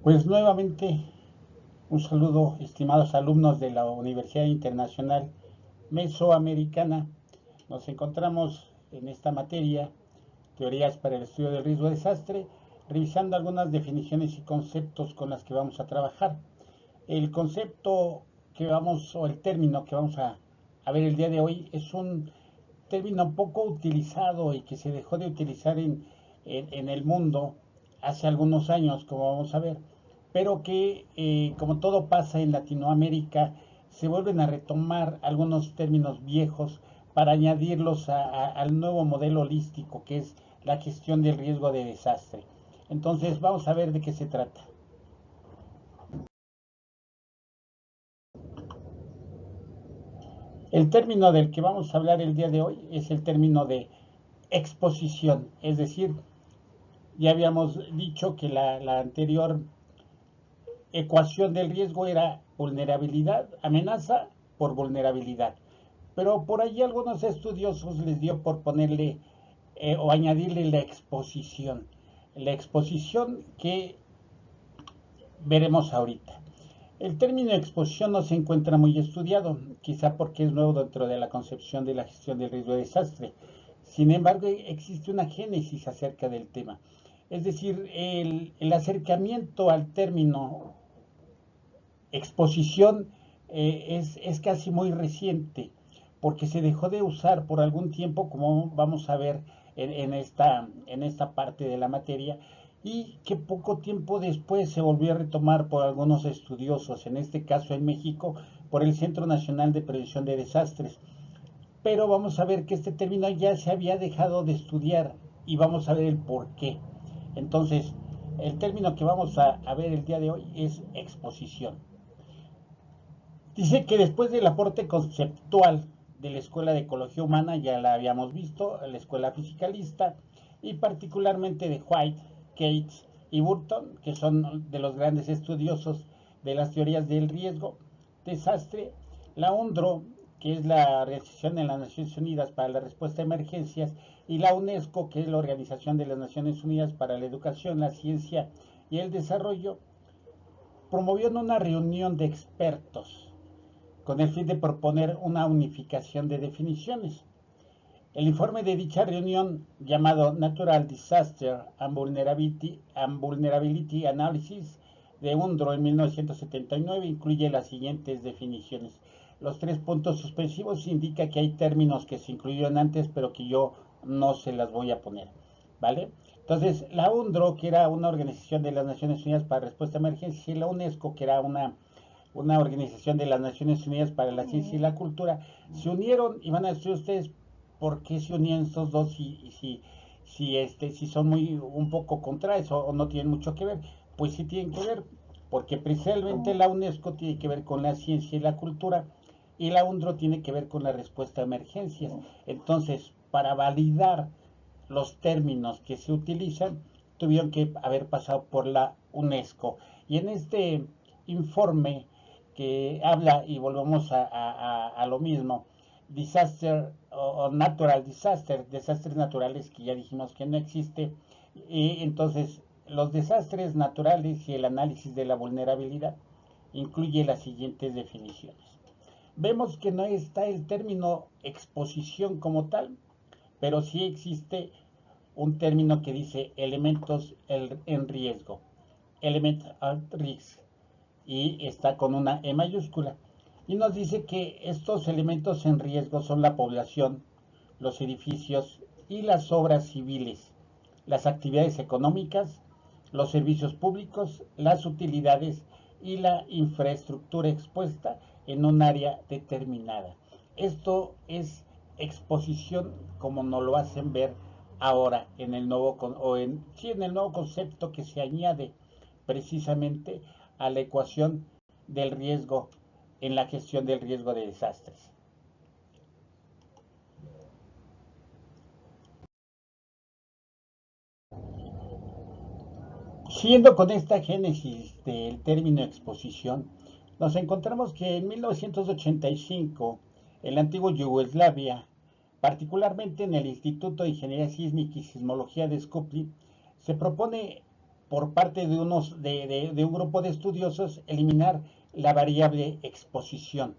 Pues nuevamente un saludo, estimados alumnos de la Universidad Internacional Mesoamericana. Nos encontramos en esta materia, teorías para el estudio del riesgo de desastre, revisando algunas definiciones y conceptos con las que vamos a trabajar. El concepto o el término que vamos a ver el día de hoy es un término poco utilizado y que se dejó de utilizar en el mundo hace algunos años, como vamos a ver, pero que, como todo pasa en Latinoamérica, se vuelven a retomar algunos términos viejos para añadirlos al nuevo modelo holístico que es la gestión del riesgo de desastre. Entonces vamos a ver de qué se trata. El término del que vamos a hablar el día de hoy es el término de exposición, es decir, ya habíamos dicho que la anterior ecuación del riesgo era vulnerabilidad, amenaza por vulnerabilidad. Pero por ahí algunos estudiosos les dio por ponerle o añadirle la exposición. La exposición que veremos ahorita. El término exposición no se encuentra muy estudiado, quizá porque es nuevo dentro de la concepción de la gestión del riesgo de desastre. Sin embargo, existe una génesis acerca del tema. Es decir, el acercamiento al término exposición es casi muy reciente, porque se dejó de usar por algún tiempo, como vamos a ver en esta parte de la materia, y que poco tiempo después se volvió a retomar por algunos estudiosos, en este caso en México, por el Centro Nacional de Prevención de Desastres. Pero vamos a ver que este término ya se había dejado de estudiar y vamos a ver el por qué. Entonces, el término que vamos a ver el día de hoy es exposición. Dice que después del aporte conceptual de la Escuela de Ecología Humana, ya la habíamos visto, la Escuela Fisicalista, y particularmente de White, Cates y Burton, que son de los grandes estudiosos de las teorías del riesgo, desastre, la UNDRO, que es la Organización de las Naciones Unidas para la Respuesta a Emergencias, y la UNESCO, que es la Organización de las Naciones Unidas para la Educación, la Ciencia y el Desarrollo, promovieron una reunión de expertos con el fin de proponer una unificación de definiciones. El informe de dicha reunión, llamado Natural Disaster and Vulnerability Analysis de UNDRO en 1979, incluye las siguientes definiciones. Los 3 puntos suspensivos indican que hay términos que se incluyeron antes, pero que yo no se las voy a poner, ¿vale? Entonces, la UNDRO, que era una organización de las Naciones Unidas para Respuesta a Emergencias, y la UNESCO, que era una organización de las Naciones Unidas para la Ciencia y la Cultura, se unieron y van a decir ustedes por qué se unían estos dos si son un poco contrarios o no tienen mucho que ver. Pues sí tienen que ver, porque precisamente la UNESCO tiene que ver con la ciencia y la cultura y la UNDRO tiene que ver con la respuesta a emergencias. Entonces, para validar los términos que se utilizan, tuvieron que haber pasado por la UNESCO. Y en este informe que habla, y volvemos a lo mismo, disaster o natural disaster, desastres naturales que ya dijimos que no existe, y entonces los desastres naturales y el análisis de la vulnerabilidad incluye las siguientes definiciones. Vemos que no está el término exposición como tal, pero sí existe un término que dice elementos en riesgo, element at risk, y está con una E mayúscula. Y nos dice que estos elementos en riesgo son la población, los edificios y las obras civiles, las actividades económicas, los servicios públicos, las utilidades y la infraestructura expuesta en un área determinada. Esto es exposición como nos lo hacen ver ahora en el nuevo en el nuevo concepto que se añade precisamente a la ecuación del riesgo en la gestión del riesgo de desastres. Siguiendo con esta génesis del término exposición, nos encontramos que en 1985, en la antigua Yugoslavia, particularmente en el Instituto de Ingeniería Sísmica y Sismología de Skopje, se propone por parte de un grupo de estudiosos eliminar la variable exposición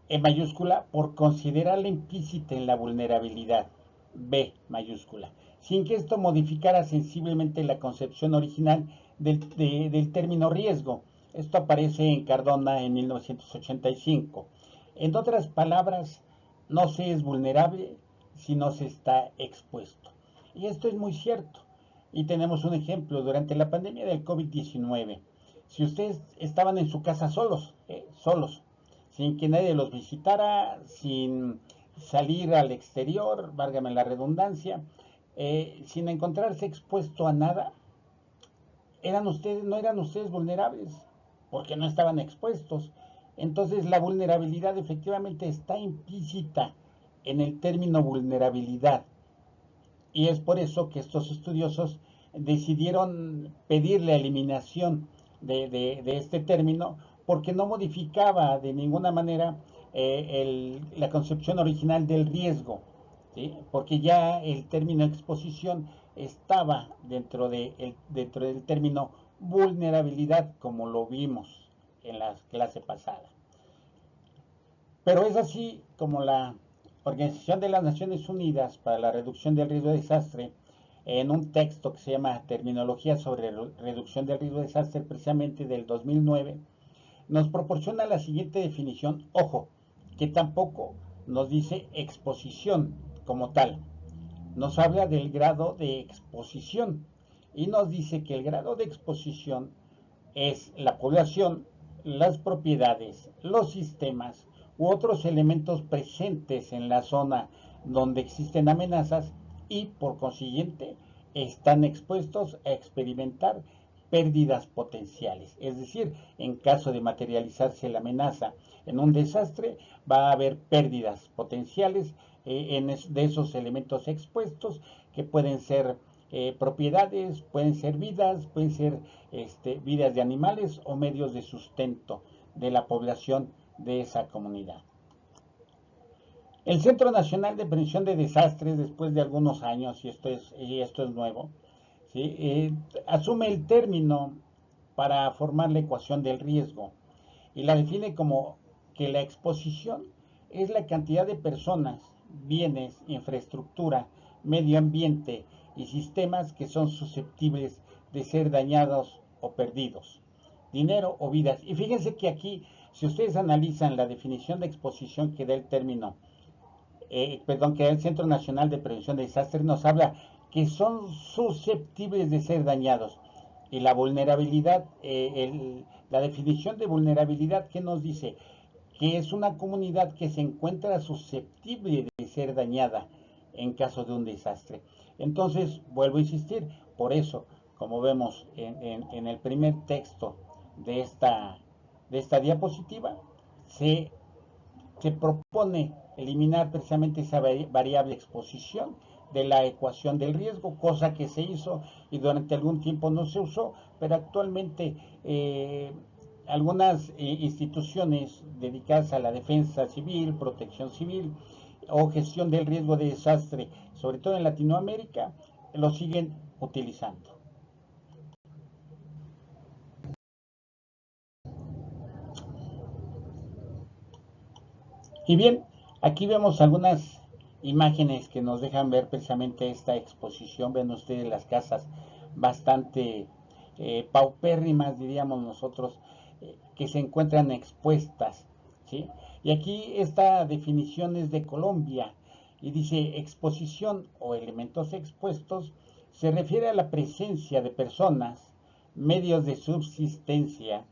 en mayúscula por considerarla implícita en la vulnerabilidad, B mayúscula, sin que esto modificara sensiblemente la concepción original del término riesgo. Esto aparece en Cardona en 1985. En otras palabras, no se es vulnerable si no se está expuesto. Y esto es muy cierto. Y tenemos un ejemplo durante la pandemia del COVID-19. Si ustedes estaban en su casa solos, sin que nadie los visitara, sin salir al exterior, válgame la redundancia, sin encontrarse expuesto a nada, no eran ustedes vulnerables, porque no estaban expuestos. Entonces la vulnerabilidad efectivamente está implícita en el término vulnerabilidad. Y es por eso que estos estudiosos decidieron pedir la eliminación de este término, porque no modificaba de ninguna manera la concepción original del riesgo, ¿sí? Porque ya el término exposición estaba dentro del término vulnerabilidad, como lo vimos en la clase pasada. Pero es así como la Organización de las Naciones Unidas para la Reducción del Riesgo de Desastre, en un texto que se llama Terminología sobre Reducción del Riesgo de Desastre, precisamente del 2009, nos proporciona la siguiente definición. Ojo, que tampoco nos dice exposición como tal. Nos habla del grado de exposición y nos dice que el grado de exposición es la población, las propiedades, los sistemas u otros elementos presentes en la zona donde existen amenazas y por consiguiente están expuestos a experimentar pérdidas potenciales. Es decir, en caso de materializarse la amenaza en un desastre, va a haber pérdidas potenciales de esos elementos expuestos, que pueden ser propiedades, pueden ser vidas, pueden ser vidas de animales o medios de sustento de la población de esa comunidad. El Centro Nacional de Prevención de Desastres, después de algunos años, y esto es nuevo, ¿sí? Asume el término para formar la ecuación del riesgo y la define como que la exposición es la cantidad de personas, bienes, infraestructura, medio ambiente y sistemas que son susceptibles de ser dañados o perdidos, dinero o vidas. Y fíjense que aquí, si ustedes analizan la definición de exposición que da el término, que da el Centro Nacional de Prevención de Desastres, nos habla que son susceptibles de ser dañados. Y la vulnerabilidad, la definición de vulnerabilidad, ¿qué nos dice? Que es una comunidad que se encuentra susceptible de ser dañada en caso de un desastre. Entonces, vuelvo a insistir, por eso, como vemos en el primer texto de esta diapositiva, se propone eliminar precisamente esa variable exposición de la ecuación del riesgo, cosa que se hizo y durante algún tiempo no se usó, pero actualmente algunas instituciones dedicadas a la defensa civil, protección civil o gestión del riesgo de desastre, sobre todo en Latinoamérica, lo siguen utilizando. Y bien, aquí vemos algunas imágenes que nos dejan ver precisamente esta exposición. Ven ustedes las casas bastante paupérrimas, diríamos nosotros, que se encuentran expuestas, ¿sí? Y aquí esta definición es de Colombia y dice: exposición o elementos expuestos se refiere a la presencia de personas, medios de subsistencia,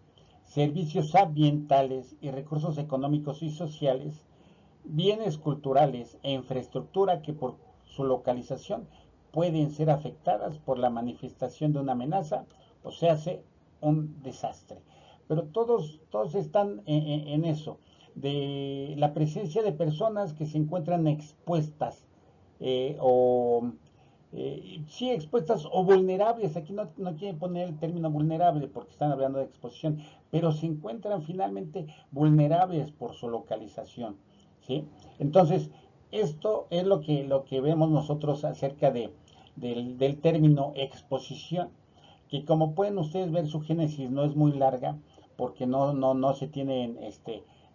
servicios ambientales y recursos económicos y sociales, bienes culturales e infraestructura que por su localización pueden ser afectadas por la manifestación de una amenaza, o se hace un desastre. Pero todos están en eso, de la presencia de personas que se encuentran expuestas o sí, expuestas o vulnerables. Aquí no quieren poner el término vulnerable porque están hablando de exposición, pero se encuentran finalmente vulnerables por su localización, ¿sí? Entonces, esto es lo que vemos nosotros acerca del término exposición que como pueden ustedes ver su génesis no es muy larga, porque no se tienen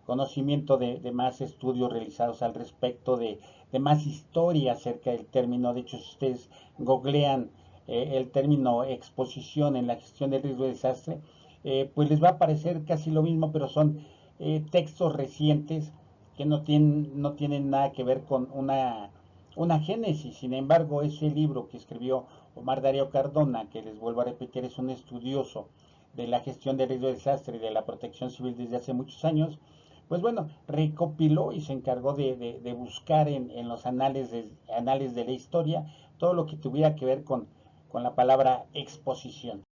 conocimiento de más estudios realizados al respecto, de más historia acerca del término. De hecho, si ustedes googlean el término exposición en la gestión del riesgo de desastre, pues les va a parecer casi lo mismo, pero son textos recientes que no tienen nada que ver con una génesis. Sin embargo, ese libro que escribió Omar Darío Cardona, que les vuelvo a repetir, es un estudioso de la gestión de riesgo de desastre y de la protección civil desde hace muchos años, pues bueno, recopiló y se encargó de buscar en los anales de la historia todo lo que tuviera que ver con la palabra exposición.